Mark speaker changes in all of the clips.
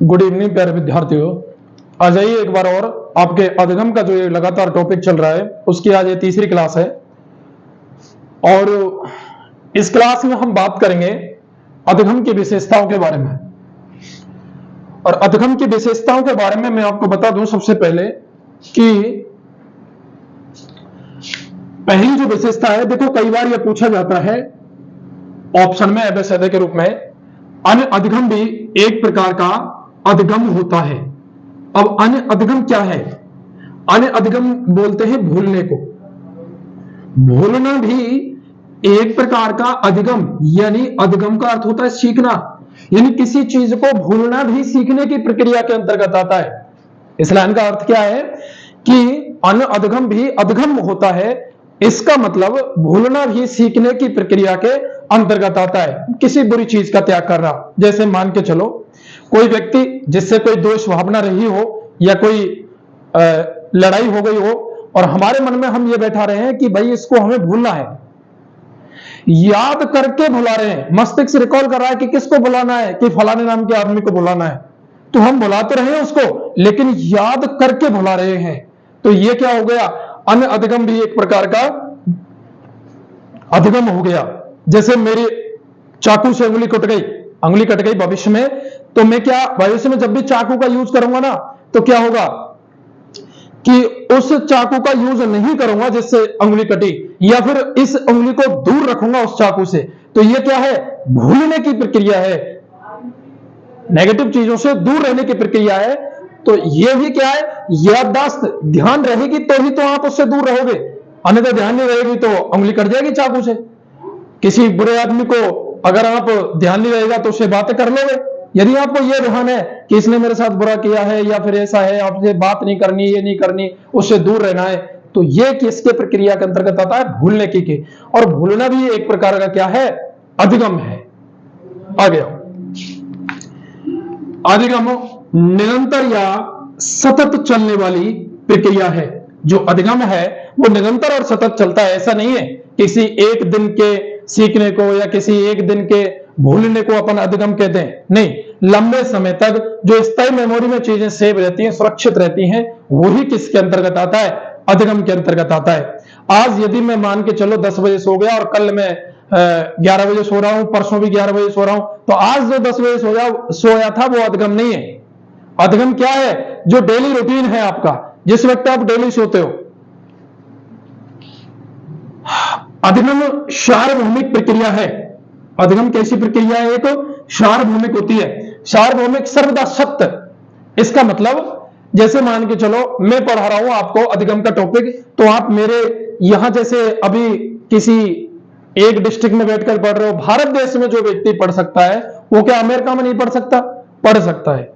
Speaker 1: Good evening प्यारे विद्यार्थियों। आ जाइए एक बार और आपके अधिगम का जो ये लगातार टॉपिक चल रहा है उसकी आज ये तीसरी क्लास है और इस क्लास में हम बात करेंगे अधिगम की विशेषताओं के बारे में। और अधिगम की विशेषताओं के बारे में मैं आपको बता दूं सबसे पहले कि पहली जो विशेषता है, देखो कई बार यह पूछा जाता है ऑप्शन में एबेसैडे के रूप में, अन्य अधिगम भी एक प्रकार का अधिगम होता है। अब अन्य अधिगम क्या है? अन्य अधिगम बोलते हैं भूलने को। भूलना भी एक प्रकार का अधिगम, यानी अधिगम का अर्थ होता है सीखना, यानी किसी चीज को भूलना भी सीखने की प्रक्रिया के अंतर्गत आता है। इस लाइन का अर्थ क्या है कि अन्य अधिगम भी अधिगम होता है, इसका मतलब भूलना भी सीखने की प्रक्रिया के अंतर्गत आता है। किसी बुरी चीज का त्याग करना, जैसे मान के चलो कोई व्यक्ति जिससे कोई द्वेष भावना रही हो या कोई लड़ाई हो गई हो और हमारे मन में हम ये बैठा रहे हैं कि भाई इसको हमें भूलना है, याद करके भुला रहे हैं, मस्तिष्क रिकॉल कर रहा है कि किसको बुलाना है, कि फलाने नाम के आदमी को बुलाना है, तो हम बुला तो रहे हैं उसको लेकिन याद करके भुला रहे हैं। तो ये क्या हो गया? अन्य अधिगम भी एक प्रकार का अधिगम हो गया। जैसे मेरी चाकू से उंगली कट गई भविष्य में, तो मैं क्या भविष्य में जब भी चाकू का यूज करूंगा ना, तो क्या होगा कि उस चाकू का यूज नहीं करूंगा जिससे उंगली कटी, या फिर इस उंगली को दूर रखूंगा उस चाकू से। तो ये क्या है? भूलने की प्रक्रिया है, नेगेटिव चीजों से दूर रहने की प्रक्रिया है। तो ये भी क्या है? याददाश्त, ध्यान रहेगी तो ही तो आप उससे दूर रहोगे, अन्यथा ध्यान नहीं रहेगी तो उंगली कट जाएगी चाकू से। किसी बुरे आदमी को अगर आप ध्यान नहीं रहेगा तो उससे बातें कर लोगे। यदि आपको यह ध्यान है कि इसने मेरे साथ बुरा किया है या फिर ऐसा है, आपसे बात नहीं करनी, ये नहीं करनी, उससे दूर रहना है, तो ये किसके प्रक्रिया के अंतर्गत आता है? भूलने की के। और भूलना भी एक प्रकार का क्या है? अधिगम है। आगे आओ। अधिगम निरंतर या सतत चलने वाली प्रक्रिया है। जो अधिगम है वो निरंतर और सतत चलता है, ऐसा नहीं है किसी एक दिन के सीखने को या किसी एक दिन के भूलने को अपन अधिगम कहते हैं, नहीं। लंबे समय तक जो स्थायी मेमोरी में चीजें सेव रहती हैं, सुरक्षित रहती हैं, वही किसके अंतर्गत आता है? अधिगम के अंतर्गत आता है। आज यदि मैं मान के चलो 10 बजे सो गया और कल मैं 11 बजे सो रहा हूं, परसों भी 11 बजे सो रहा हूं, तो आज जो 10 बजे सोया था वो अधिगम नहीं है। अधिगम क्या है? जो डेली रूटीन है आपका, जिस वक्त आप डेली सोते हो। अधिगम सार्वभौमिक प्रक्रिया है। अधिगम कैसी प्रक्रिया है? एक सार्वभौमिक होती है। सार्वभौमिक सर्वदा सत्य। इसका मतलब जैसे मान के चलो मैं पढ़ा रहा हूं आपको अधिगम का टॉपिक, तो आप मेरे यहां जैसे अभी किसी एक डिस्ट्रिक्ट में बैठकर पढ़ रहे हो, भारत देश में जो व्यक्ति पढ़ सकता है वो क्या अमेरिका में नहीं पढ़ सकता? पढ़ सकता है।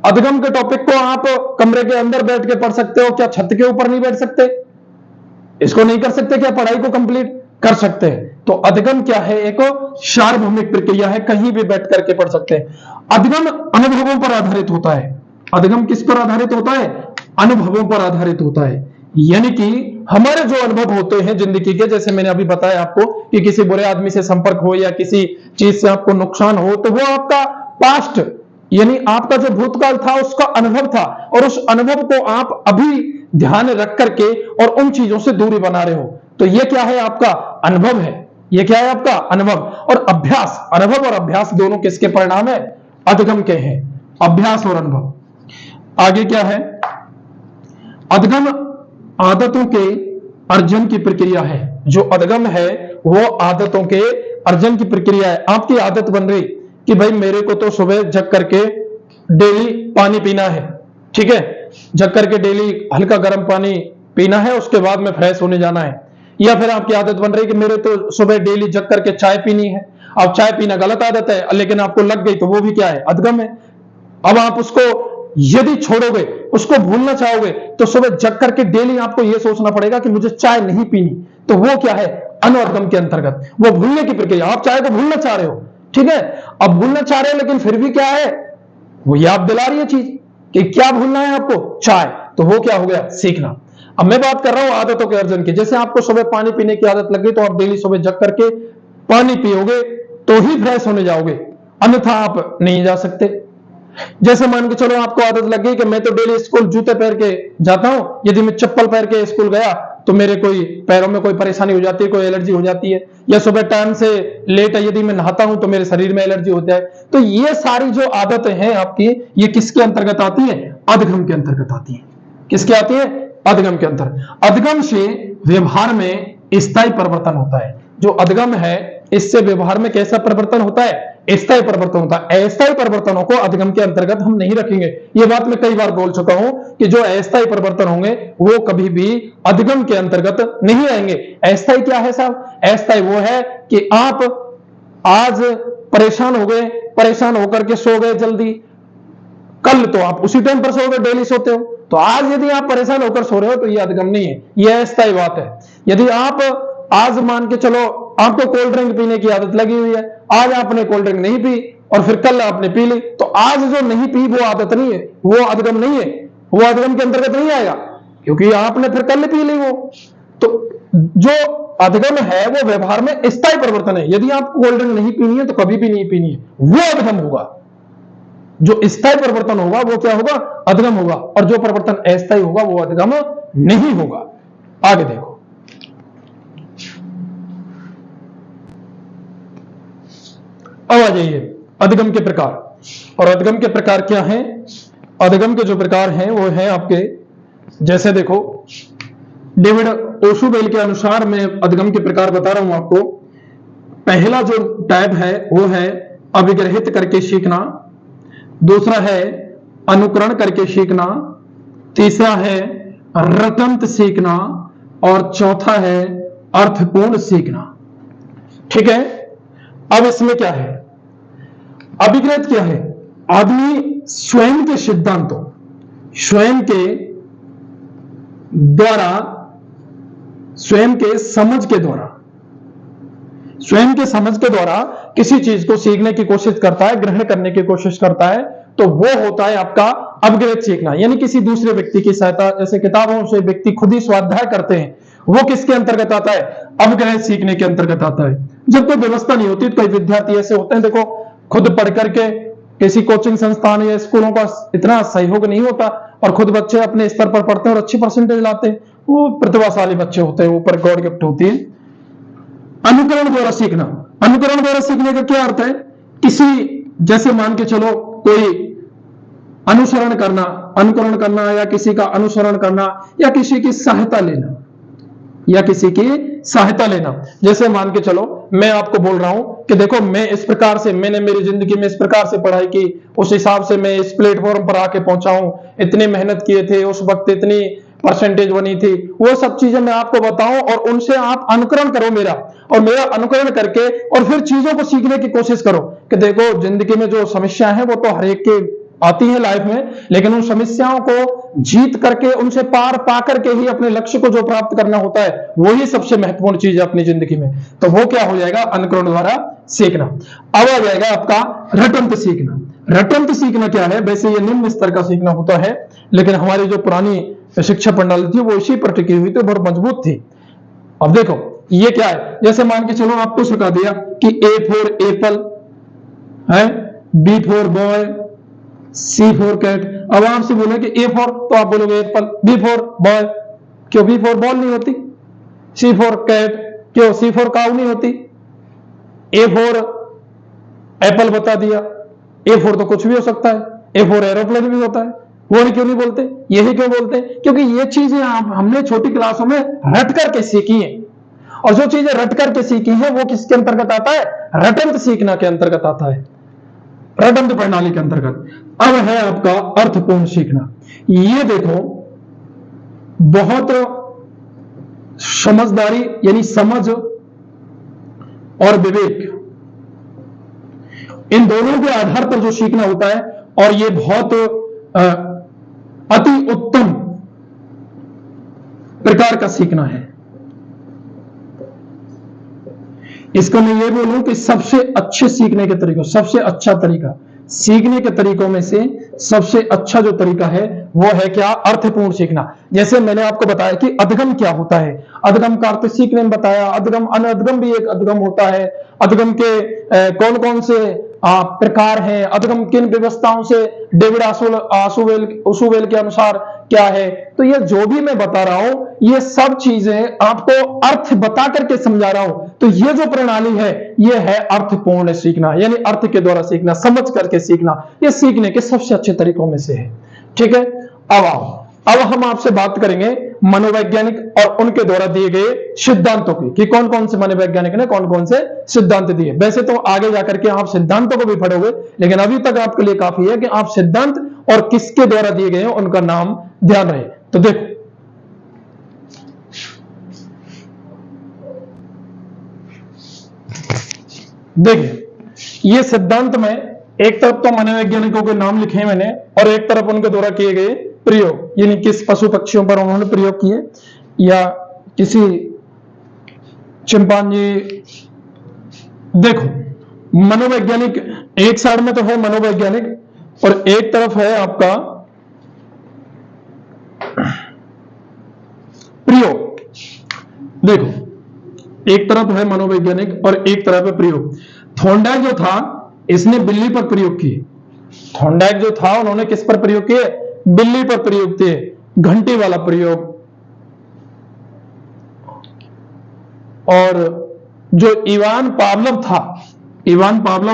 Speaker 1: अधिगम के टॉपिक को आप कमरे के अंदर बैठ के पढ़ सकते हो, क्या छत के ऊपर नहीं बैठ सकते? इसको नहीं कर सकते क्या? पढ़ाई को कंप्लीट कर सकते हैं। तो अधिगम क्या है? एक सार्वभौमिक प्रक्रिया है, कहीं भी बैठ करके पढ़ सकते हैं। अधिगम अनुभवों पर आधारित होता है। अधिगम किस पर आधारित होता है? अनुभवों पर आधारित होता है। यानी कि हमारे जो अनुभव होते हैं जिंदगी के, जैसे मैंने अभी बताया आपको कि किसी बुरे आदमी से संपर्क हो या किसी चीज से आपको नुकसान हो, तो वो आपका पास्ट यानी आपका जो भूतकाल था उसका अनुभव था, और उस अनुभव को आप अभी ध्यान रख करके और उन चीजों से दूरी बना रहे हो। तो ये क्या है? आपका अनुभव है। ये क्या है? आपका अनुभव। और अभ्यास, अनुभव और अभ्यास दोनों किसके परिणाम है? अधिगम के हैं। अभ्यास और अनुभव। आगे क्या है? अधिगम आदतों के अर्जन की प्रक्रिया है। जो अधिगम है वो आदतों के अर्जन की प्रक्रिया है। आपकी आदत बन रही कि भाई मेरे को तो सुबह जग करके डेली पानी पीना है, ठीक है, जग करके डेली हल्का गर्म पानी पीना है, उसके बाद में फ्रेश होने जाना है। या फिर आपकी आदत बन रही कि मेरे तो सुबह डेली जग करके चाय पीनी है। अब चाय पीना गलत आदत है लेकिन आपको लग गई, तो वो भी क्या है? अधिगम है। अब आप उसको यदि छोड़ोगे, उसको भूलना चाहोगे, तो सुबह जग करके डेली आपको यह सोचना पड़ेगा कि मुझे चाय नहीं पीनी। तो वो क्या है? अनधिगम के अंतर्गत, वो भूलने की प्रक्रिया। आप चाय को भूलना चाह रहे हो, ठीक है, अब भूलना चाह रहे हो, लेकिन फिर भी क्या है? वो याद दिला रही है चीज कि क्या भूलना है आपको? चाय। तो वो क्या हो गया? सीखना। अब मैं बात कर रहा हूं आदतों के अर्जन की। जैसे आपको सुबह पानी पीने की आदत लग गई, तो आप डेली सुबह जग करके पानी पियोगे तो ही फ्रेश होने जाओगे, अन्यथा आप नहीं जा सकते। जैसे मान के चलो आपको आदत लग गई कि मैं तो डेली स्कूल जूते पहन के जाता हूं, यदि मैं चप्पल पहन के स्कूल गया तो मेरे कोई पैरों में कोई परेशानी हो जाती है, कोई एलर्जी हो जाती है, या सुबह टाइम से लेट है यदि मैं नहाता हूं तो मेरे शरीर में एलर्जी होता है। तो ये सारी जो आदतें हैं आपकी, ये किसके अंतर्गत आती है? अधगम के अंतर्गत आती है। किसके आती है? अधगम के अंतर्गत। अधगम से व्यवहार में स्थायी परिवर्तन होता है। जो अधगम है इससे व्यवहार में कैसा परिवर्तन होता है? स्थायी परिवर्तन होता है। अस्थायी परिवर्तनों को अधगम के अंतर्गत हम नहीं रखेंगे। ये बात मैं कई बार बोल चुका हूं कि जो अस्थायी परिवर्तन होंगे वो कभी भी अधगम के अंतर्गत नहीं आएंगे। अस्थायी क्या है साहब? अस्थायी वो है कि आप आज परेशान हो गए, परेशान होकर के सो गए जल्दी, कल तो आप उसी टाइम पर सोओगे, डेली सोते हो, तो आज यदि आप परेशान होकर सो रहे हो तो ये अधगम नहीं है, ये अस्थायी बात है। यदि आप आज मान के चलो आपको कोल्ड ड्रिंक पीने की आदत लगी हुई है, आज आपने कोल्ड ड्रिंक नहीं पी और फिर कल आपने पी ली, तो आज जो नहीं पी वो आदत नहीं है, वो अधगम नहीं है, वो अधगम के अंतर्गत नहीं आएगा, क्योंकि आपने फिर कल पी ली वो। तो जो अधगम है वो व्यवहार में स्थायी परिवर्तन है। यदि आपको कोल्ड ड्रिंक नहीं पीनी है तो कभी भी नहीं पीनी है, वो अधगम होगा। जो स्थायी परिवर्तन होगा वो क्या होगा? अधगम होगा। और जो परिवर्तन अस्थायी होगा वो अधगम नहीं होगा। आगे देखो, अब आ जाइए अधगम के प्रकार। और अधगम के प्रकार क्या हैं? अधगम के जो प्रकार हैं वो हैं आपके, जैसे देखो डेविड ओशुबेल के अनुसार मैं अधगम के प्रकार बता रहा हूं आपको। पहला जो टाइप है वो है अभिग्रहित करके सीखना, दूसरा है अनुकरण करके सीखना, तीसरा है रटंत सीखना, और चौथा है अर्थपूर्ण सीखना। ठीक है, अब इसमें क्या है? अभिग्रहित क्या है? आदमी स्वयं के सिद्धांतों, स्वयं के द्वारा, स्वयं के समझ के द्वारा, स्वयं के समझ के द्वारा किसी चीज को सीखने की कोशिश करता है, ग्रहण करने की कोशिश करता है, तो वो होता है आपका अभिग्रहित सीखना। यानी किसी दूसरे व्यक्ति की सहायता, जैसे किताबों से व्यक्ति खुद ही स्वाध्याय करते हैं, वो किसके अंतर्गत आता है? अभिग्रहित सीखने के अंतर्गत आता है। जब कोई व्यवस्था नहीं होती तो कई विद्यार्थी ऐसे होते हैं, देखो खुद पढ़ करके किसी कोचिंग संस्थान या स्कूलों का इतना सहयोग नहीं होता और खुद बच्चे अपने स्तर पर पढ़ते हैं और अच्छी परसेंटेज लाते हैं, वो प्रतिभाशाली बच्चे होते हैं, ऊपर गॉड गिफ्ट होती है। अनुकरण द्वारा सीखना, अनुकरण द्वारा सीखने का क्या अर्थ है? किसी, जैसे मान के चलो कोई अनुसरण करना, अनुकरण करना या किसी का अनुसरण करना या किसी की सहायता लेना, या किसी की सहायता लेना। जैसे मान के चलो मैं आपको बोल रहा हूं कि देखो मैं इस प्रकार से, मैंने मेरी जिंदगी में इस प्रकार से पढ़ाई की, उस हिसाब से मैं इस प्लेटफॉर्म पर आके पहुंचा हूं, इतनी मेहनत किए थे, उस वक्त इतनी परसेंटेज बनी थी, वो सब चीजें मैं आपको बताऊं और उनसे आप अनुकरण करो मेरा, और मेरा अनुकरण करके और फिर चीजों को सीखने की कोशिश करो कि देखो जिंदगी में जो समस्या है वो तो हर एक के आती है लाइफ में, लेकिन उन समस्याओं को जीत करके, उनसे पार पा करके ही अपने लक्ष्य को जो प्राप्त करना होता है वही सबसे महत्वपूर्ण चीज है अपनी जिंदगी में। तो वो क्या हो जाएगा? अनुकरण द्वारा सीखना। अब आ जाएगा आपका रटंत सीखना। रटंत सीखना क्या है? वैसे ये निम्न स्तर का सीखना होता है, लेकिन हमारी जो पुरानी शिक्षा प्रणाली थी वो इसी पर टिकी हुई थी, बहुत मजबूत थी। अब देखो ये क्या है? जैसे मान के चलो आपको सिखा दिया कि ए फॉर एप्पल है, B for boy, C for cat. अब आपसे बोले कि ए फॉर, तो आप बोलोगे एप्पल, बी फॉर बॉय, क्यों बी फॉर बॉल नहीं होती? सी फॉर कैट, क्यों सी फॉर काउ नहीं होती? ए फॉर एप्पल बता दिया, ए फॉर तो कुछ भी हो सकता है, ए फॉर एरोप्लेन भी होता है, वो क्यों नहीं बोलते? यही क्यों बोलते? क्योंकि ये चीजें हमने छोटी क्लासों में रट करके सीखी है, और जो चीजें रट करके सीखी है वो किसके अंतर्गत आता है? रटंत सीखना के अंतर्गत आता है, रटंत प्रणाली के अंतर्गत। अब है आपका अर्थपूर्ण सीखना। ये देखो बहुत समझदारी, यानी समझ और विवेक, इन दोनों के आधार पर जो सीखना होता है, और ये बहुत अति उत्तम प्रकार का सीखना है। इसको मैं ये बोलूं कि सबसे अच्छे सीखने के तरीकों, सबसे अच्छा तरीका सीखने के तरीकों में से सबसे अच्छा जो तरीका है वो है क्या? अर्थपूर्ण सीखना। जैसे मैंने आपको बताया कि अधगम क्या होता है, अधगम का अर्थ सीखने में बताया, अधगम अनअधगम भी एक अधगम होता है, अधगम के कौन कौन से प्रकार है, अधिगम किन व्यवस्थाओं से डेविड ओसुवेल के अनुसार क्या है। तो ये जो भी मैं बता रहा हूं, ये सब चीजें आपको अर्थ बता करके समझा रहा हूं। तो ये जो प्रणाली है, ये है अर्थपूर्ण सीखना, यानी अर्थ के द्वारा सीखना, समझ करके सीखना। ये सीखने के सबसे अच्छे तरीकों में से है। ठीक है, अब हम आपसे बात करेंगे मनोवैज्ञानिक और उनके द्वारा दिए गए सिद्धांतों की, कि कौन कौन से मनोवैज्ञानिक ने कौन कौन से सिद्धांत दिए। वैसे तो आगे जाकर के आप सिद्धांतों को भी पढ़ोगे, लेकिन अभी तक आपके लिए काफी है कि आप सिद्धांत और किसके द्वारा दिए गए हैं उनका नाम ध्यान रहे। तो देखिए, ये सिद्धांत में एक तरफ तो मनोवैज्ञानिकों के नाम लिखे हैं मैंने, और एक तरफ उनके द्वारा किए गए प्रयोग, यानी किस पशु पक्षियों पर उन्होंने प्रयोग किए, या किसी चिंपांजी। देखो, मनोवैज्ञानिक एक साइड में तो है मनोवैज्ञानिक, और एक तरफ है आपका प्रयोग। देखो, एक तरफ है मनोवैज्ञानिक और एक तरफ है प्रयोग। थॉर्नडाइक जो था, इसने बिल्ली पर प्रयोग किए। थॉर्नडाइक जो था, उन्होंने किस पर प्रयोग किए? बिल्ली पर प्रयोग किए, घंटी वाला प्रयोग। और जो इवान पावलोव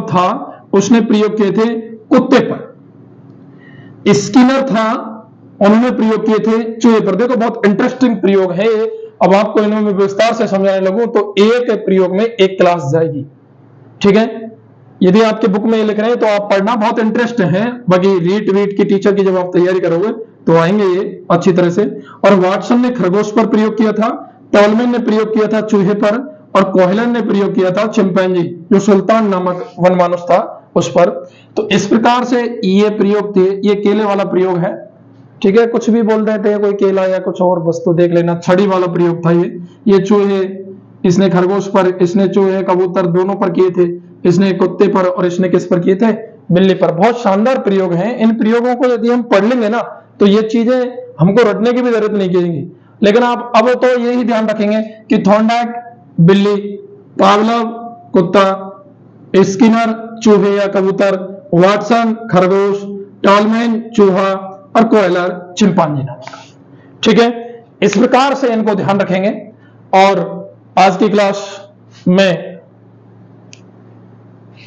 Speaker 1: था, उसने प्रयोग किए थे कुत्ते पर। स्किनर था, उन्होंने प्रयोग किए थे चूहे पर। देखो, बहुत इंटरेस्टिंग प्रयोग है। अब आपको इन्होंने विस्तार से समझाने लगूं तो एक प्रयोग में एक क्लास जाएगी। ठीक है, यदि आपके बुक में ये लिख रहे हैं तो आप पढ़ना, बहुत इंटरेस्ट है। बाकी रीट की टीचर की जब आप तैयारी करोगे तो आएंगे ये अच्छी तरह से। और वाटसन ने खरगोश पर प्रयोग किया था, टॉलमैन ने प्रयोग किया था चूहे पर, और कोहलन ने प्रयोग किया था चिंपैंजी, जो सुल्तान नामक वनमानुष था, उस पर। तो इस प्रकार से ये प्रयोग थे। ये केले वाला प्रयोग है। ठीक है, कुछ भी बोल देते हैं, कोई केला या कुछ और वस्तु देख लेना। छड़ी वाला प्रयोग था ये चूहे, इसने खरगोश पर, इसने चूहे कबूतर दोनों पर किए थे, इसने कुत्ते पर, और इसने किस पर किए थे? बिल्ली पर। बहुत शानदार प्रयोग हैं। इन प्रयोगों को यदि हम पढ़ लेंगे ना, तो ये चीजें हमको रटने की भी जरूरत नहीं पड़ेगी। लेकिन आप अब तो यही ध्यान रखेंगे कि थॉर्नडाइक बिल्ली, पावलोव कुत्ता, स्किनर चूहे या कबूतर, वाटसन खरगोश, टॉलमैन चूहा, और कोहलर चिंपांजी नामक। ठीक है, इस प्रकार से इनको ध्यान रखेंगे। और आज की क्लास में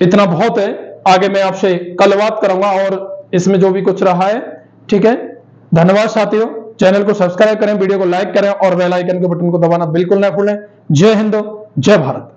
Speaker 1: इतना बहुत है। आगे मैं आपसे कल बात करूंगा और इसमें जो भी कुछ रहा है। ठीक है, धन्यवाद साथियों। चैनल को सब्सक्राइब करें, वीडियो को लाइक करें, और बेल आइकन के बटन को दबाना बिल्कुल ना भूलें। जय हिंद, जय भारत।